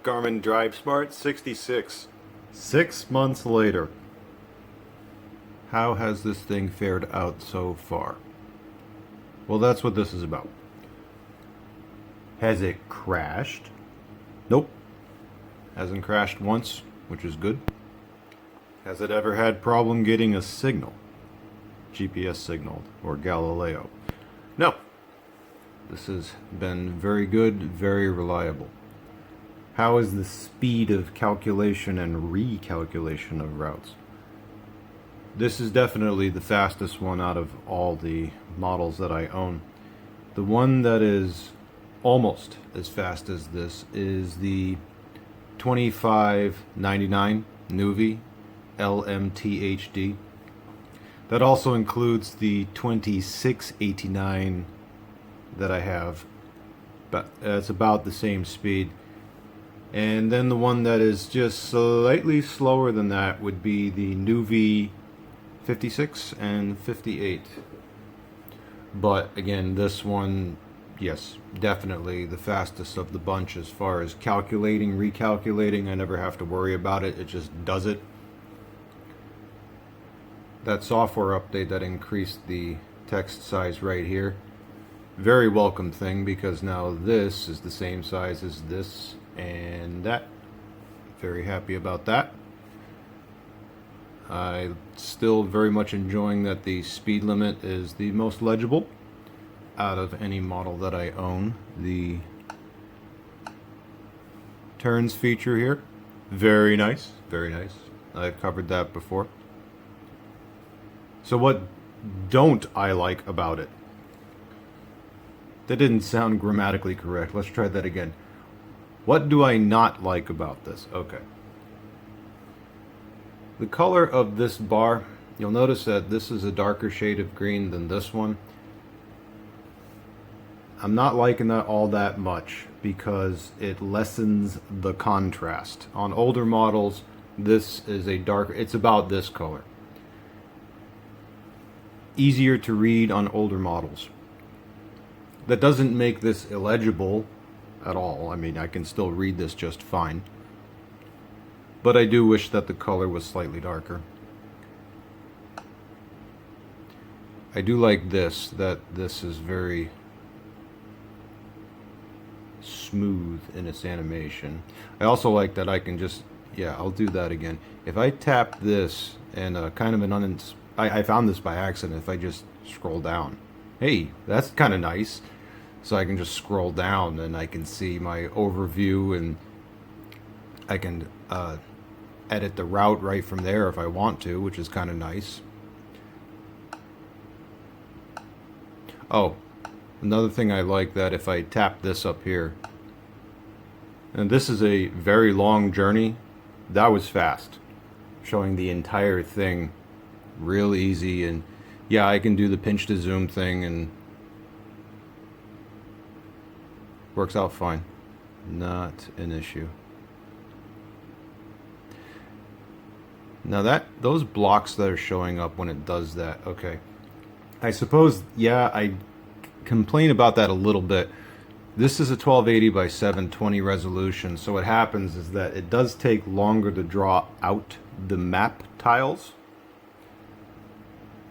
Garmin DriveSmart 66. 6 months later, how has this thing fared out so far? Well, that's what this is about. Has it crashed? Nope. Hasn't crashed once, which is good. Has it ever had problem getting a signal? GPS signal or Galileo? No. This has been very good, very reliable. How is the speed of calculation and recalculation of routes? This is definitely the fastest one out of all the models that I own. The one that is almost as fast as this is the 2599 Nuvi LMTHD. That also includes the 2689 that I have, but it's about the same speed. And then the one that is just slightly slower than that would be the Nuvi 56 and 58. But again, this one, yes, definitely the fastest of the bunch as far as calculating, recalculating. I never have to worry about it. It just does it. That software update that increased the text size right here, very welcome thing, because now this is the same size as this and that. Very happy about that. I'm still very much enjoying that the speed limit is the most legible out of any model that I own. The turns feature here, very nice, very nice. I've covered that before. So what don't I like about it? That didn't sound grammatically correct. Let's try that again. What do I not like about this? Okay. The color of this bar, you'll notice that this is a darker shade of green than this one. I'm not liking that all that much because it lessens the contrast. On older models, this is a darker, it's about this color. Easier to read on older models. That doesn't make this illegible at all. I mean, I can still read this just fine. But I do wish that the color was slightly darker. I do like this, that this is very smooth in its animation. I also like that I can just, yeah, I'll do that again. If I tap this and kind of an I found this by accident. If I just scroll down, hey, that's kind of nice. So I can just scroll down and I can see my overview, and I can edit the route right from there if I want to, which is kind of nice. Oh, another thing I like, that if I tap this up here, and this is a very long journey, that was fast, showing the entire thing real easy. And yeah, I can do the pinch to zoom thing and works out fine, not an issue. Now that those blocks that are showing up when it does that, okay, I suppose, yeah, I complain about that a little bit. This is a 1280 by 720 resolution, so what happens is that it does take longer to draw out the map tiles.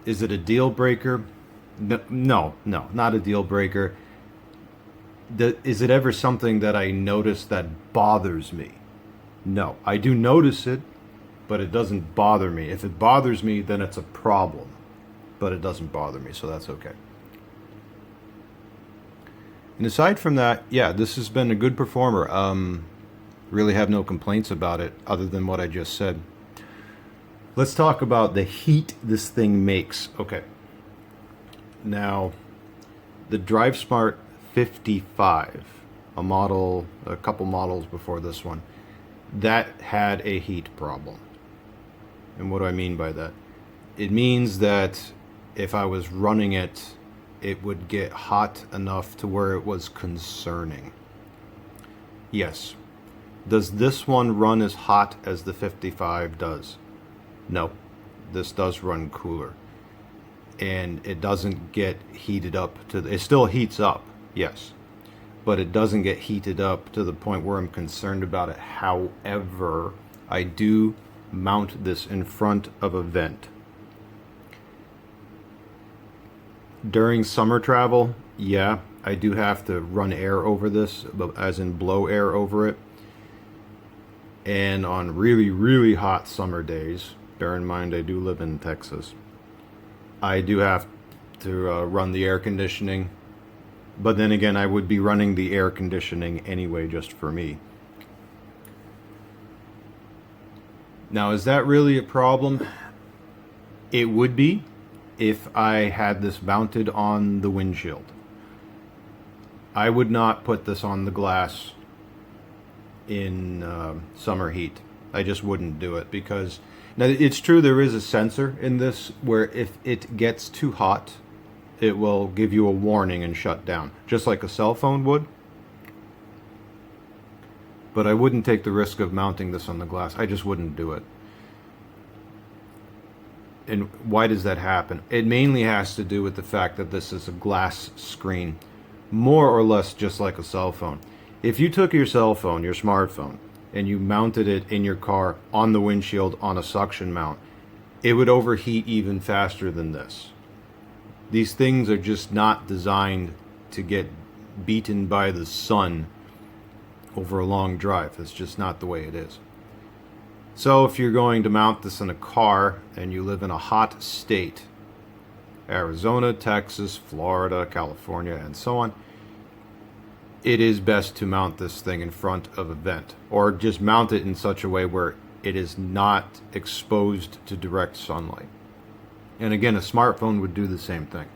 Is it a deal breaker? No, not a deal breaker. Is it ever something that I notice that bothers me? No, I do notice it, but it doesn't bother me. If it bothers me, then it's a problem. But it doesn't bother me, so that's okay. And aside from that, yeah, this has been a good performer. Really have no complaints about it other than what I just said. Let's talk about the heat this thing makes. Okay. Now, the DriveSmart 55, a couple models before this one, that had a heat problem. And what do I mean by that? It means that if I was running it, it would get hot enough to where it was concerning. Yes. Does this one run as hot as the 55 does? No. This does run cooler. And it doesn't get heated up to it still heats up, yes. but it doesn't get heated up to the point where I'm concerned about it. However, I do mount this in front of a vent. During summer travel, yeah, I do have to run air over this, as in blow air over it. And on really, really hot summer days, bear in mind I do live in Texas, I do have to run the air conditioning. But then again, I would be running the air conditioning anyway just for me. Now, is that really a problem? It would be if I had this mounted on the windshield. I would not put this on the glass in summer heat. I just wouldn't do it, because now it's true there is a sensor in this where if it gets too hot, it will give you a warning and shut down, just like a cell phone would. But I wouldn't take the risk of mounting this on the glass. I just wouldn't do it. And why does that happen? It mainly has to do with the fact that this is a glass screen, more or less just like a cell phone. If you took your cell phone, your smartphone, and you mounted it in your car on the windshield on a suction mount, it would overheat even faster than this. These things are just not designed to get beaten by the sun over a long drive. That's just not the way it is. So if you're going to mount this in a car and you live in a hot state, Arizona, Texas, Florida, California, and so on, it is best to mount this thing in front of a vent, or just mount it in such a way where it is not exposed to direct sunlight. And again, a smartphone would do the same thing.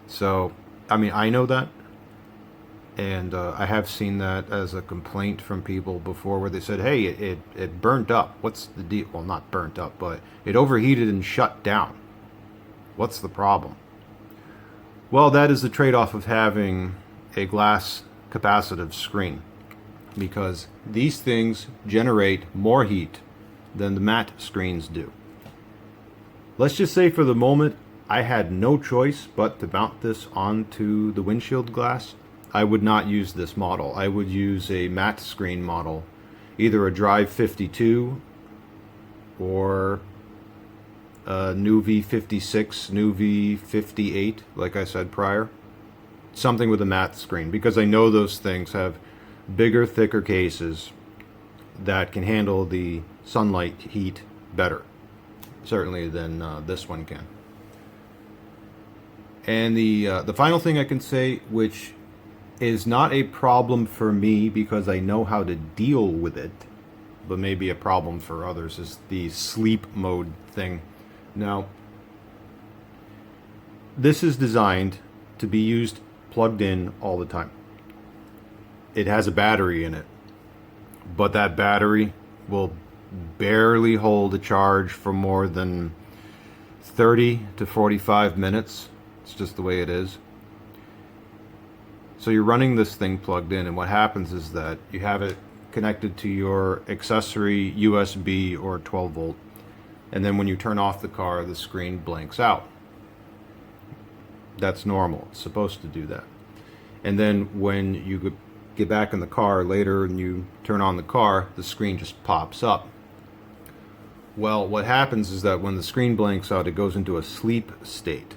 So, I mean, I know that. And I have seen that as a complaint from people before, where they said, hey, it burnt up. What's the deal? Well, not burnt up, but it overheated and shut down. What's the problem? Well, that is the trade-off of having a glass capacitive screen, because these things generate more heat than the matte screens do. Let's just say for the moment I had no choice but to mount this onto the windshield glass. I would not use this model. I would use a matte screen model, either a Drive 52 or a new V56, new V58, like I said prior. Something with a matte screen, because I know those things have bigger, thicker cases that can handle the sunlight heat better, certainly, than this one can. And the final thing I can say, which is not a problem for me because I know how to deal with it, but maybe a problem for others, is the sleep mode thing. Now, this is designed to be used plugged in all the time. It has a battery in it, but that battery will barely hold a charge for more than 30 to 45 minutes. It's just the way it is. So you're running this thing plugged in, and what happens is that you have it connected to your accessory USB or 12 volt, and then when you turn off the car, the screen blanks out. That's normal. It's supposed to do that. And then when you get back in the car later and you turn on the car, the screen just pops up. Well, what happens is that when the screen blanks out, it goes into a sleep state.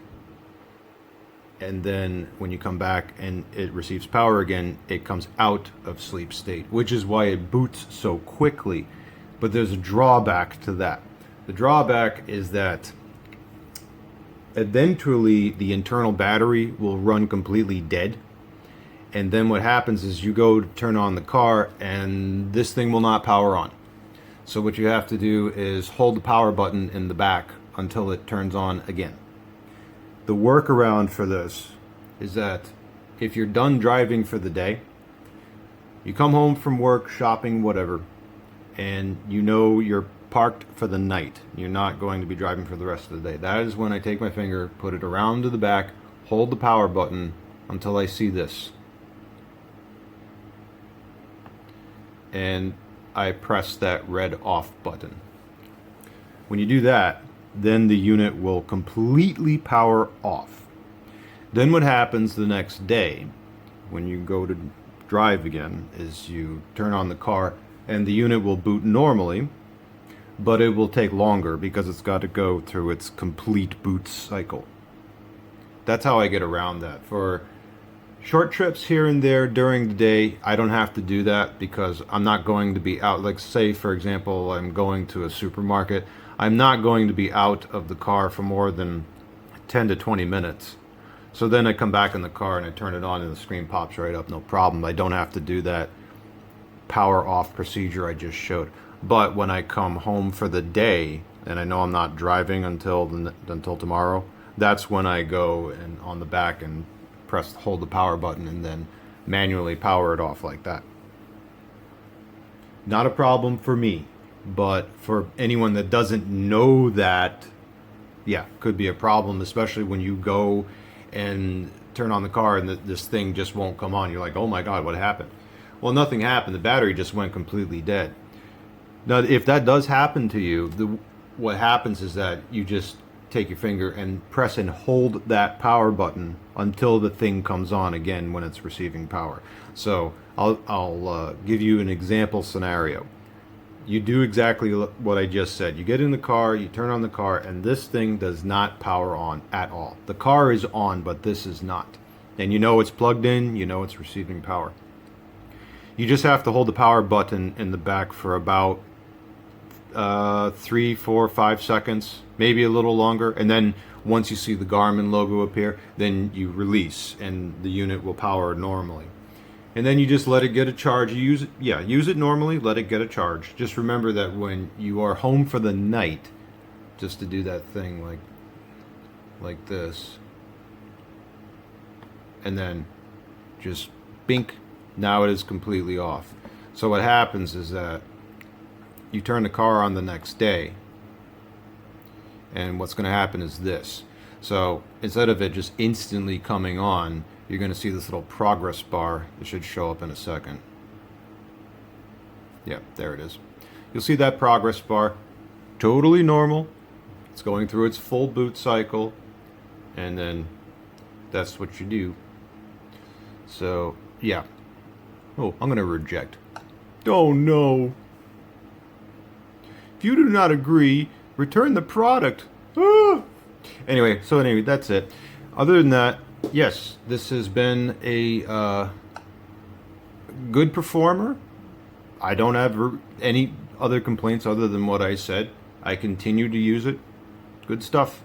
And then when you come back and it receives power again, it comes out of sleep state, which is why it boots so quickly. But there's a drawback to that. The drawback is that eventually the internal battery will run completely dead. And then what happens is you go to turn on the car and this thing will not power on. So what you have to do is hold the power button in the back until it turns on again. The workaround for this is that if you're done driving for the day, you come home from work, shopping, whatever, and you know you're parked for the night. You're not going to be driving for the rest of the day. That is when I take my finger, put it around to the back, hold the power button until I see this. And I press that red off button. When you do that, then the unit will completely power off. Then what happens the next day when you go to drive again is you turn on the car and the unit will boot normally, but it will take longer because it's got to go through its complete boot cycle. That's how I get around that. For short trips here and there during the day, I don't have to do that because I'm not going to be out. Like, say, for example, I'm going to a supermarket. I'm not going to be out of the car for more than 10 to 20 minutes. So then I come back in the car and I turn it on and the screen pops right up, no problem. I don't have to do that power off procedure I just showed. But when I come home for the day and I know I'm not driving until tomorrow, that's when I go and on the back and hold the power button and then manually power it off like that. Not a problem for me, but for anyone that doesn't know that, yeah, could be a problem, especially when you go and turn on the car and this thing just won't come on. You're like, oh my God, what happened? Well, nothing happened. The battery just went completely dead. Now, if that does happen to you, what happens is that you just take your finger and press and hold that power button until the thing comes on again when it's receiving power. So I'll give you an example scenario. You do exactly what I just said. You get in the car, you turn on the car, and this thing does not power on at all. The car is on, but this is not. And you know it's plugged in, you know it's receiving power. You just have to hold the power button in the back for about 3, 4, 5 seconds, maybe a little longer, and then once you see the Garmin logo appear, then you release and the unit will power normally. And then you just let it get a charge. You use it normally, let it get a charge. Just remember that when you are home for the night, just to do that thing like this, and then just bink, now it is completely off. So what happens is that you turn the car on the next day, and what's going to happen is this. So instead of it just instantly coming on, you're going to see this little progress bar. It should show up in a second. Yeah, there it is. You'll see that progress bar, totally normal. It's going through its full boot cycle, and then that's what you do. So yeah. Oh, I'm going to reject. Oh no. If you do not agree, return the product. Ah! Anyway, that's it. Other than that, yes, this has been a good performer. I don't have any other complaints other than what I said. I continue to use it. Good stuff.